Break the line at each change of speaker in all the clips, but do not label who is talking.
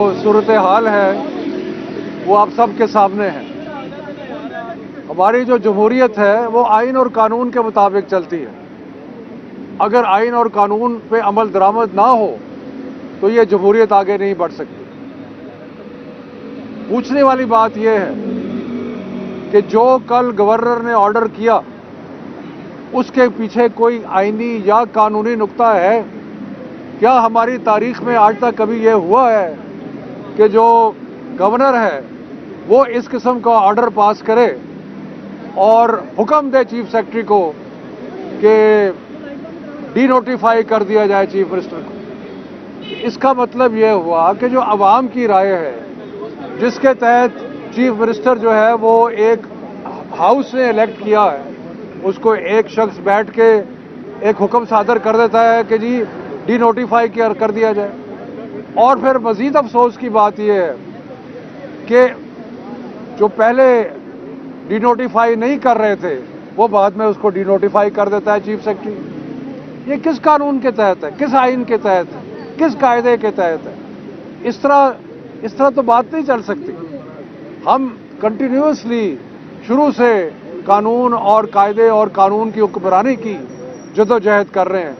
सूरत हाल है वो आप सब के सामने है। हमारी जो जमहूरियत है वो आइन और कानून के मुताबिक चलती है। अगर आइन और कानून पे अमल दरामद ना हो तो ये जमहूरियत आगे नहीं बढ़ सकती। पूछने वाली बात यह है कि जो कल गवर्नर ने ऑर्डर किया उसके पीछे कोई आइनी या कानूनी नुक्ता है? क्या हमारी तारीख में आज तक कभी ये हुआ है कि जो गवर्नर है वो इस किस्म का ऑर्डर पास करे और हुक्म दे चीफ सेक्रेटरी को कि डीनोटिफाई कर दिया जाए चीफ मिनिस्टर को? इसका मतलब यह हुआ कि जो अवाम की राय है, जिसके तहत चीफ मिनिस्टर जो है वो एक हाउस ने इलेक्ट किया है, उसको एक शख्स बैठ के एक हुक्म सादर कर देता है कि जी डीनोटिफाई कर दिया जाए। और फिर मजीद अफसोस की बात यह है कि जो पहले डीनोटिफाई नहीं कर रहे थे वो बाद में उसको डीनोटिफाई कर देता है चीफ सेक्रेटरी। ये किस कानून के तहत है, किस आइन के तहत है, किस कायदे के तहत है? इस तरह तो बात नहीं चल सकती। हम कंटिन्यूअसली शुरू से कानून और कायदे और कानून की हुक्मरानी की जदोजहद कर रहे हैं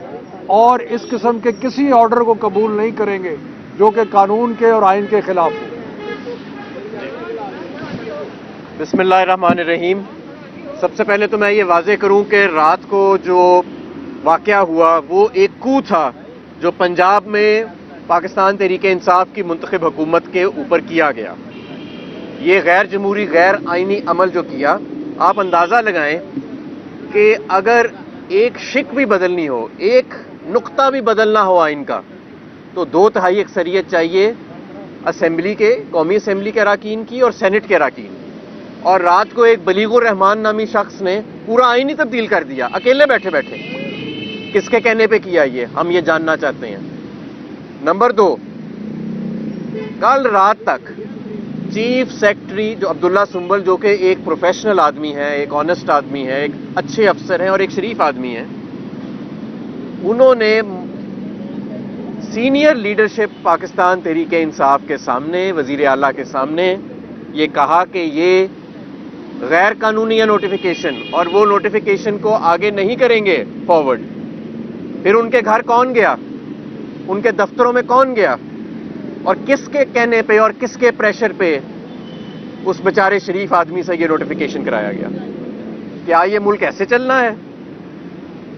और इस किस्म के किसी ऑर्डर को कबूल नहीं करेंगे जो कि कानून के और आइन के खिलाफ हो।
बिस्मिल्लाहिर्रहमानिर्रहीम। सबसे पहले तो मैं ये वाज़ेह करूं कि रात को जो वाक़या हुआ वो एक कू था जो पंजाब में पाकिस्तान तहरीके इंसाफ की मुंतखब हुकूमत के ऊपर किया गया। ये गैर जमहूरी गैर आइनी अमल जो किया, आप अंदाज़ा लगाएं कि अगर एक शिक भी बदलनी हो, एक नुक्ता भी बदलना हो आइन का, तो 2/3 अक्सरियत चाहिए असेंबली के, कौमी असेंबली के अराकीन की और सेनेट के अराकीन। और रात को एक बलीगुर रहमान नामी शख्स ने पूरा आइन ही तब्दील कर दिया, अकेले बैठे बैठे। किसके कहने पे किया ये, हम ये जानना चाहते हैं। नंबर 2, कल रात तक चीफ सेक्रेटरी जो अब्दुल्ला सुंबल, जो कि एक प्रोफेशनल आदमी है, एक ऑनेस्ट आदमी है, एक अच्छे अफसर हैं और एक शरीफ आदमी है, उन्होंने सीनियर लीडरशिप पाकिस्तान तहरीके इंसाफ के सामने, वजीर आला के सामने ये कहा कि ये गैर कानूनी है नोटिफिकेशन और वो नोटिफिकेशन को आगे नहीं करेंगे फॉरवर्ड। फिर उनके घर कौन गया, उनके दफ्तरों में कौन गया और किसके कहने पे और किसके प्रेशर पे उस बेचारे शरीफ आदमी से ये नोटिफिकेशन कराया गया? क्या ये मुल्क ऐसे चलना है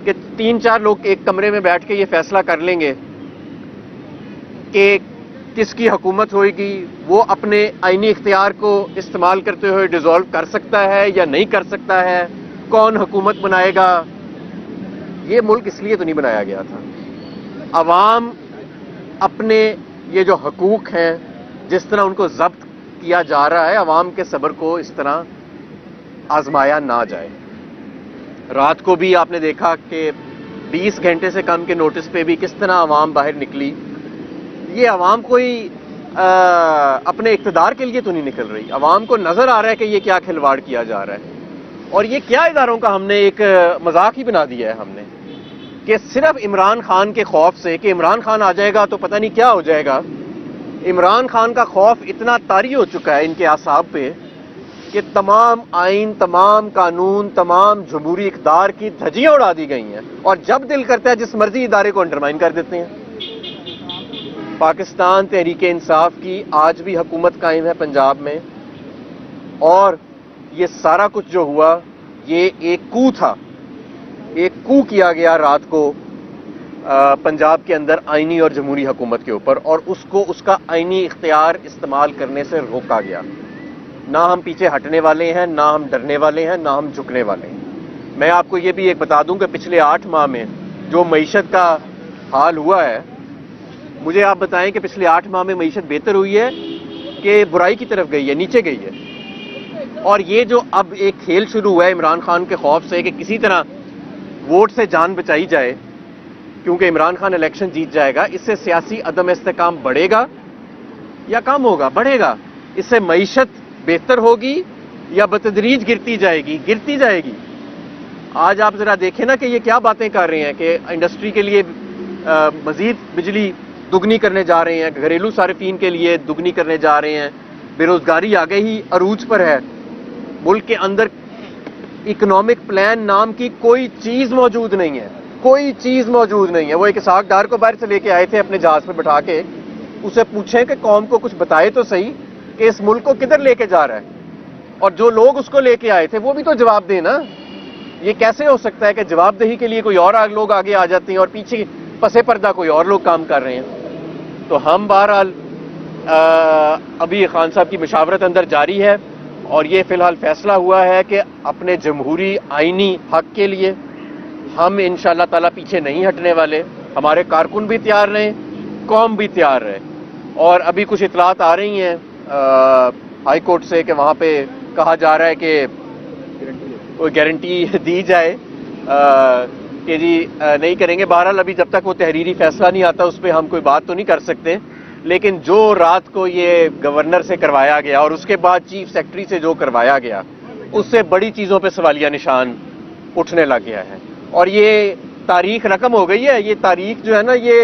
कि 3-4 लोग एक कमरे में बैठ के ये फैसला कर लेंगे कि किसकी हुकूमत होगी, वो अपने आईनी इख्तियार को इस्तेमाल करते हुए डिसॉल्व कर सकता है या नहीं कर सकता है, कौन हुकूमत बनाएगा? ये मुल्क इसलिए तो नहीं बनाया गया था। अवाम अपने ये जो हकूक हैं, जिस तरह उनको जब्त किया जा रहा है, अवाम के सब्र को इस तरह आजमाया ना जाए। रात को भी आपने देखा कि 20 घंटे से कम के नोटिस पे भी किस तरह अवाम बाहर निकली। ये अवाम कोई अपने इक़्तिदार के लिए तो नहीं निकल रही। अवाम को नजर आ रहा है कि ये क्या खिलवाड़ किया जा रहा है और ये क्या इदारों का हमने एक मजाक ही बना दिया है हमने, कि सिर्फ इमरान खान के खौफ से कि इमरान खान आ जाएगा तो पता नहीं क्या हो जाएगा। इमरान खान का खौफ इतना तारी हो चुका है इनके आसाब पे कि तमाम आइन, तमाम कानून, तमाम जमहूरी इक़्तिदार की धज्जियां उड़ा दी गई हैं और जब दिल करता है जिस मर्जी इदारे को अंडरमाइन कर देते हैं। पाकिस्तान तहरीके इंसाफ की आज भी हुकूमत कायम है पंजाब में और ये सारा कुछ जो हुआ ये एक कू था, एक कू किया गया रात को पंजाब के अंदर आइनी और जमहूरी हुकूमत के ऊपर और उसको उसका आइनी इख्तियार इस्तेमाल करने से रोका गया। ना हम पीछे हटने वाले हैं, ना हम डरने वाले हैं, ना हम झुकने वाले हैं। मैं आपको ये भी एक बता दूं कि पिछले 8 माह में जो मईशत का हाल हुआ है, मुझे आप बताएं कि पिछले 8 माह में मईशत बेहतर हुई है कि बुराई की तरफ गई है, नीचे गई है? और ये जो अब एक खेल शुरू हुआ है इमरान खान के खौफ से कि किसी तरह वोट से जान बचाई जाए क्योंकि इमरान खान इलेक्शन जीत जाएगा, इससे सियासी अदम इस्तेकाम बढ़ेगा या कम होगा? बढ़ेगा। इससे मईशत बेहतर होगी या बतदरीज गिरती जाएगी? गिरती जाएगी। आज आप जरा देखें ना कि ये क्या बातें कर रहे हैं कि इंडस्ट्री के लिए मजीद बिजली دگنی کرنے جا رہے ہیں, گھریلو صارفین کے لیے دگنی کرنے جا رہے ہیں. بیروزگاری آگے ہی عروج پر ہے. ملک کے اندر اکنامک پلان نام کی کوئی چیز موجود نہیں ہے, کوئی چیز موجود نہیں ہے. وہ ایک اسحاق ڈار کو باہر سے لے کے آئے تھے اپنے جہاز پہ بٹھا کے, اسے پوچھیں کہ قوم کو کچھ بتائے تو صحیح کہ اس ملک کو کدھر لے کے جا رہا ہے, اور جو لوگ اس کو لے کے آئے تھے وہ بھی تو جواب دیں نا. یہ کیسے ہو سکتا ہے کہ جواب دہی کے لیے کوئی اور لوگ آگے آ جاتے ہیں اور پیچھے پسے پردہ کوئی اور لوگ کام کر رہے ہیں. تو ہم بہرحال ابھی خان صاحب کی مشاورت اندر جاری ہے, اور یہ فی الحال فیصلہ ہوا ہے کہ اپنے جمہوری آئینی حق کے لیے ہم انشاءاللہ تعالیٰ پیچھے نہیں ہٹنے والے. ہمارے کارکن بھی تیار رہیں, قوم بھی تیار رہے. اور ابھی کچھ اطلاعات آ رہی ہیں ہائی کورٹ سے کہ وہاں پہ کہا جا رہا ہے کہ کوئی گارنٹی دی جائے کہ جی نہیں کریں گے. بہرحال ابھی جب تک وہ تحریری فیصلہ نہیں آتا اس پہ ہم کوئی بات تو نہیں کر سکتے. لیکن جو رات کو یہ گورنر سے کروایا گیا اور اس کے بعد چیف سیکرٹری سے جو کروایا گیا, اس سے بڑی چیزوں پہ سوالیہ نشان اٹھنے لگ گیا ہے. اور یہ تاریخ رقم ہو گئی ہے. یہ تاریخ جو ہے نا, یہ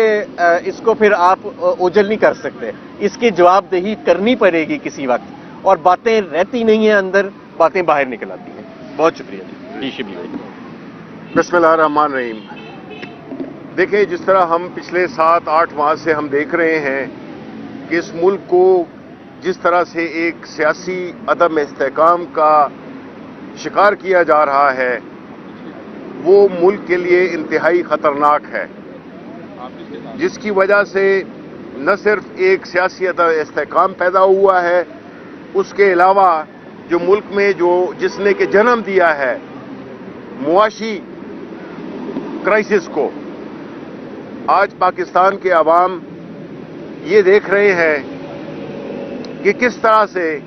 اس کو پھر آپ اوجل نہیں کر سکتے. اس کی جواب دہی کرنی پڑے گی کسی وقت, اور باتیں رہتی نہیں ہیں اندر, باتیں باہر نکل آتی ہیں. بہت شکریہ جی شبلی بھائی.
بسم اللہ الرحمن الرحیم. دیکھیں, جس طرح ہم پچھلے 7-8 ماہ سے ہم دیکھ رہے ہیں کہ اس ملک کو جس طرح سے ایک سیاسی عدم استحکام کا شکار کیا جا رہا ہے, وہ ملک کے لیے انتہائی خطرناک ہے, جس کی وجہ سے نہ صرف ایک سیاسی عدم استحکام پیدا ہوا ہے, اس کے علاوہ جو ملک میں جس نے کہ جنم دیا ہے معاشی کرائسس کو, آج پاکستان کے عوام یہ دیکھ رہے ہیں کہ کس طرح سے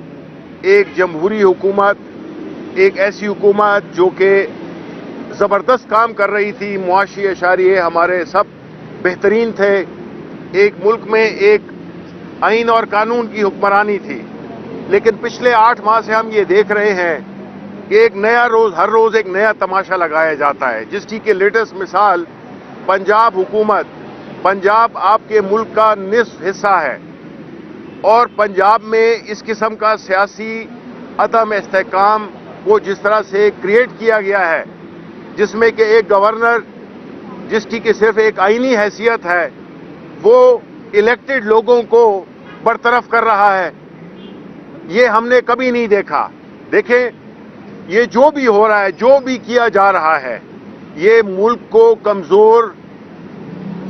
ایک جمہوری حکومت, ایک ایسی حکومت جو کہ زبردست کام کر رہی تھی, معاشی اشاریے ہمارے سب بہترین تھے, ایک ملک میں ایک آئین اور قانون کی حکمرانی تھی. لیکن پچھلے 8 ماہ سے ہم یہ دیکھ رہے ہیں کہ ایک نیا روز, ہر روز ایک نیا تماشا لگایا جاتا ہے, جس کی کہ لیٹسٹ مثال پنجاب حکومت. پنجاب آپ کے ملک کا نصف حصہ ہے, اور پنجاب میں اس قسم کا سیاسی عدم استحکام کو جس طرح سے کریٹ کیا گیا ہے, جس میں کہ ایک گورنر جس کی کہ صرف ایک آئینی حیثیت ہے, وہ الیکٹڈ لوگوں کو برطرف کر رہا ہے, یہ ہم نے کبھی نہیں دیکھا. دیکھیں, یہ جو بھی ہو رہا ہے, جو بھی کیا جا رہا ہے, یہ ملک کو کمزور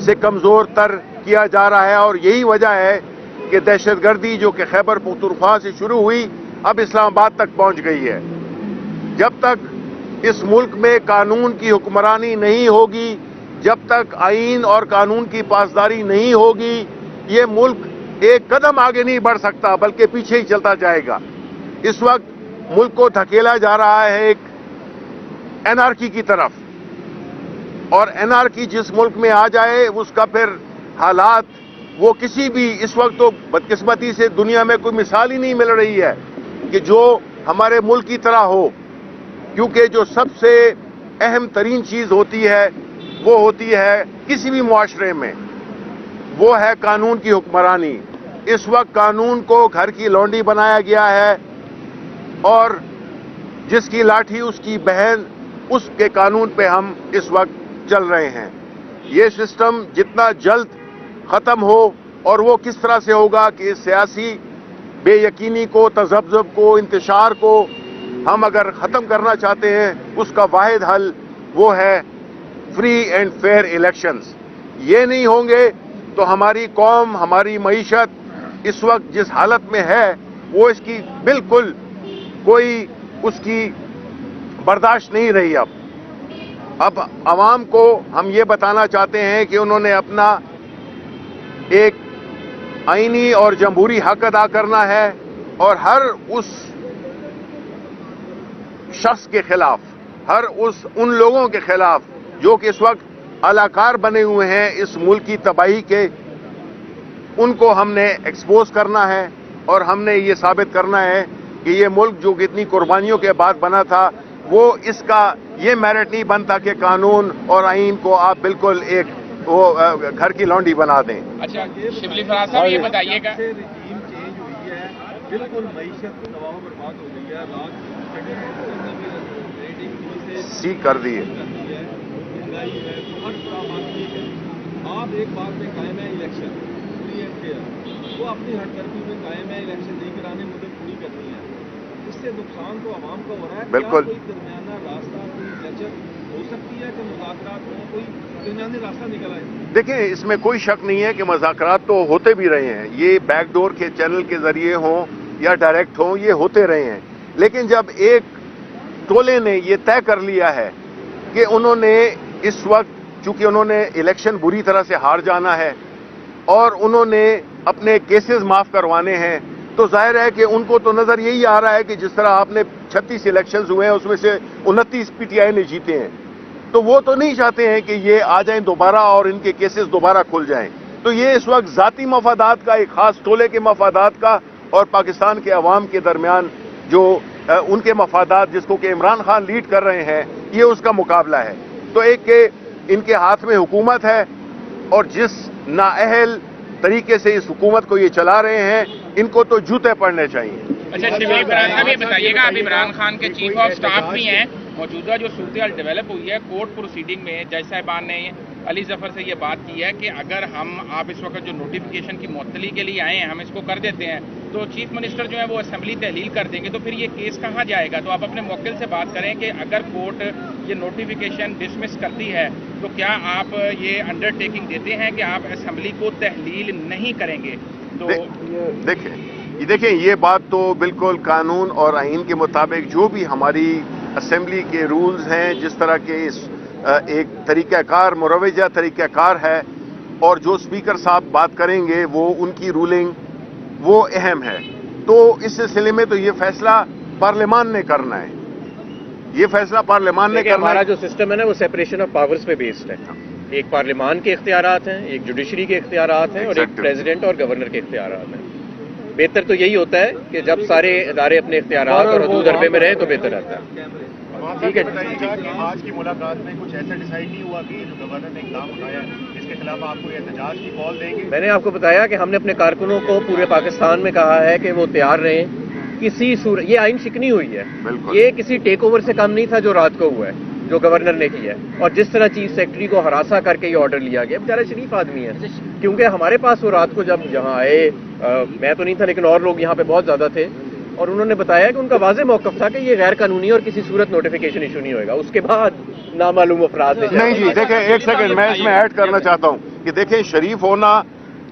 سے کمزور تر کیا جا رہا ہے. اور یہی وجہ ہے کہ دہشت گردی جو کہ خیبر پختونخوا سے شروع ہوئی اب اسلام آباد تک پہنچ گئی ہے. جب تک اس ملک میں قانون کی حکمرانی نہیں ہوگی, جب تک آئین اور قانون کی پاسداری نہیں ہوگی, یہ ملک ایک قدم آگے نہیں بڑھ سکتا بلکہ پیچھے ہی چلتا جائے گا. اس وقت ملک کو دھکیلا جا رہا ہے ایک انارکی کی طرف, اور انارکی جس ملک میں آ جائے اس کا پھر حالات وہ کسی بھی, اس وقت تو بدقسمتی سے دنیا میں کوئی مثال ہی نہیں مل رہی ہے کہ جو ہمارے ملک کی طرح ہو, کیونکہ جو سب سے اہم ترین چیز ہوتی ہے وہ ہوتی ہے کسی بھی معاشرے میں, وہ ہے قانون کی حکمرانی. اس وقت قانون کو گھر کی لونڈی بنایا گیا ہے, اور جس کی لاٹھی اس کی بہن, اس کے قانون پہ ہم اس وقت چل رہے ہیں. یہ سسٹم جتنا جلد ختم ہو, اور وہ کس طرح سے ہوگا کہ اس سیاسی بے یقینی کو, تذبذب کو, انتشار کو ہم اگر ختم کرنا چاہتے ہیں, اس کا واحد حل وہ ہے فری اینڈ فیئر الیکشنز. یہ نہیں ہوں گے تو ہماری قوم, ہماری معیشت اس وقت جس حالت میں ہے وہ اس کی بالکل کوئی اس کی برداشت نہیں رہی. اب عوام کو ہم یہ بتانا چاہتے ہیں کہ انہوں نے اپنا ایک آئینی اور جمہوری حق ادا کرنا ہے, اور ہر اس شخص کے خلاف, ہر ان لوگوں کے خلاف جو کہ اس وقت اداکار بنے ہوئے ہیں اس ملک کی تباہی کے, ان کو ہم نے ایکسپوز کرنا ہے, اور ہم نے یہ ثابت کرنا ہے کہ یہ ملک جو کتنی قربانیوں کے بعد بنا تھا, وہ اس کا یہ میرٹ نہیں بنتا کہ قانون اور آئین کو آپ بالکل ایک वो घर की लौंडी बना दें।
अच्छा शिबली फराज साहब ये बताइएगा,
रजीम चेंज हुई है, बिल्कुल मईशत तबाह बर्बाद हो गई है, रेटिंग
सी कर दिए।
महंगाई है, तो हर काम आदमी है। आप एक बात पे कायम है इलेक्शन, वो अपनी हटकर्मी में कायम है, इलेक्शन नहीं कराने, मुद्दत पूरी करनी है। इससे नुकसान तो आवाम का हो रहा है।
बिल्कुल।
कोई दरमियाना रास्ता, कोई लचक हो सकती है कि मुज़ाकरात में कोई दरमियानी रास्ता निकल आए?
देखिए, इसमें कोई शक नहीं है कि मुज़ाकरात तो होते भी रहे हैं, ये बैकडोर के चैनल के जरिए हों या डायरेक्ट हों, ये होते रहे हैं। लेकिन जब एक टोले ने ये तय कर लिया है कि उन्होंने इस वक्त, चूंकि उन्होंने इलेक्शन बुरी तरह से हार जाना है और उन्होंने अपने केसेस माफ करवाने हैं, तो जाहिर है कि उनको तो नजर यही आ रहा है कि जिस तरह आपने 36 इलेक्शंस हुए हैं उसमें से 29 पीटीआई ने जीते हैं, तो वो तो नहीं चाहते हैं कि ये आ जाएं दोबारा और इनके केसेस दोबारा खुल जाएं। तो ये इस वक्त जाती मफादात का, एक खास टोले के मफादात का और पाकिस्तान के अवाम के दरमियान जो उनके मफादात, जिसको कि इमरान खान लीड कर रहे हैं, ये उसका मुकाबला है। तो एक के इनके हाथ में हुकूमत है और जिस नाअहल तरीके से इस हुकूमत को ये चला रहे हैं, इनको तो जूते पड़ने चाहिए।
अच्छा शिबली फराज साहब ये बताइएगा, अब इमरान खान के चीफ ऑफ स्टाफ भी हैं, मौजूदा जो सूरत डेवलप हुई है कोर्ट प्रोसीडिंग में, जज साहिबान ने अली जफर से ये बात की है कि अगर आप इस वक्त जो नोटिफिकेशन की मुअत्तली के लिए आए हैं, हम इसको कर देते हैं, तो चीफ मिनिस्टर जो है वो असेंबली तहलील कर देंगे, तो फिर ये केस कहाँ जाएगा? तो आप अपने मुवक्किल से बात करें कि अगर कोर्ट ये नोटिफिकेशन डिसमिस करती है तो क्या आप ये अंडरटेकिंग देते हैं कि आप असेंबली को तहलील नहीं करेंगे? तो
देखिए, ये बात तो बिल्कुल कानून और आइन के मुताबिक जो भी हमारी असेंबली के रूल्स हैं, जिस तरह के इस एक तरीक़ाकार, मुरवजा तरीक़ाकार है, और जो स्पीकर साहब बात करेंगे वो उनकी रूलिंग वो अहम है। तो इस सिलसिले में तो ये फैसला पार्लियामान ने करना है, ये फैसला पार्लियामान ने करना है।
हमारा जो सिस्टम है ना वो सेपरेशन ऑफ पावर्स पे बेस्ड है। एक पार्लियामान के इख्तियारात हैं, एक जुडिशरी के इख्तियारात हैं और एक प्रेसिडेंट और गवर्नर के इख्तियारात हैं। बेहतर तो यही होता है कि जब सारे इदारे अपने इख्तियारात और हदूद अरबे में रहें तो बेहतर रहता है।
ठीक है, बताइएगा कि आज की मुलाकात में कुछ ऐसा डिसाइड नहीं हुआ कि जो गवर्नर ने इक़दाम उठाया इसके खिलाफ आपको एहतजाज की कॉल देंगे?
मैंने आपको बताया कि हमने अपने कारकुनों को पूरे पाकिस्तान में कहा है कि वो तैयार रहें किसी सूरत। ये आइन शिकनी हुई है, ये किसी टेक ओवर से कम नहीं था जो रात को हुआ है, जो गवर्नर ने किया है। और जिस तरह चीफ सेक्रेटरी को हरासा करके ये ऑर्डर लिया गया, बेचारा शरीफ आदमी है, क्योंकि हमारे पास वो रात को जब यहाँ आए, मैं तो नहीं था लेकिन और लोग यहाँ पे बहुत ज्यादा थे, और उन्होंने बताया कि उनका वाज़ेह मौक़िफ़ था कि ये गैर कानूनी और किसी सूरत नोटिफिकेशन इशू नहीं होएगा। उसके बाद नामालूम अफराद ने
नहीं जी, देखें एक सेकंड, मैं इसमें ऐड करना चाहता हूं कि देखें, शरीफ होना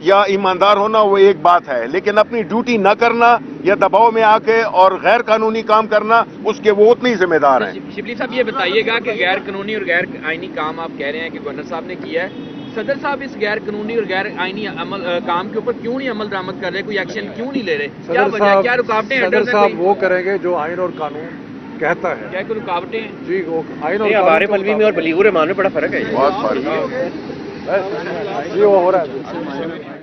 या ईमानदार होना वो एक बात है, लेकिन अपनी ड्यूटी न करना या दबाव में आके और गैर कानूनी काम करना, उसके वो उतने ही जिम्मेदार हैं।
शिबली साहब ये बताइएगा कि गैर कानूनी और गैर आईनी काम आप कह रहे हैं कि गवर्नर साहब ने किया है, सदर साहब इस गैर कानूनी और गैर आईनी अमल काम के ऊपर क्यों नहीं अमल दरामद कर रहे, कोई एक्शन क्यों नहीं ले रहे? क्या वजह, क्या रुकावटें?
सदर साहब वो करेंगे जो आइन और कानून कहता है।
क्या कोई रुकावटें?
जी, वो आइन और
हमारे मलवी में और बलीगुर ईमान में बड़ा फर्क है।
बहुत फर्क है
जी, वो हो रहा है।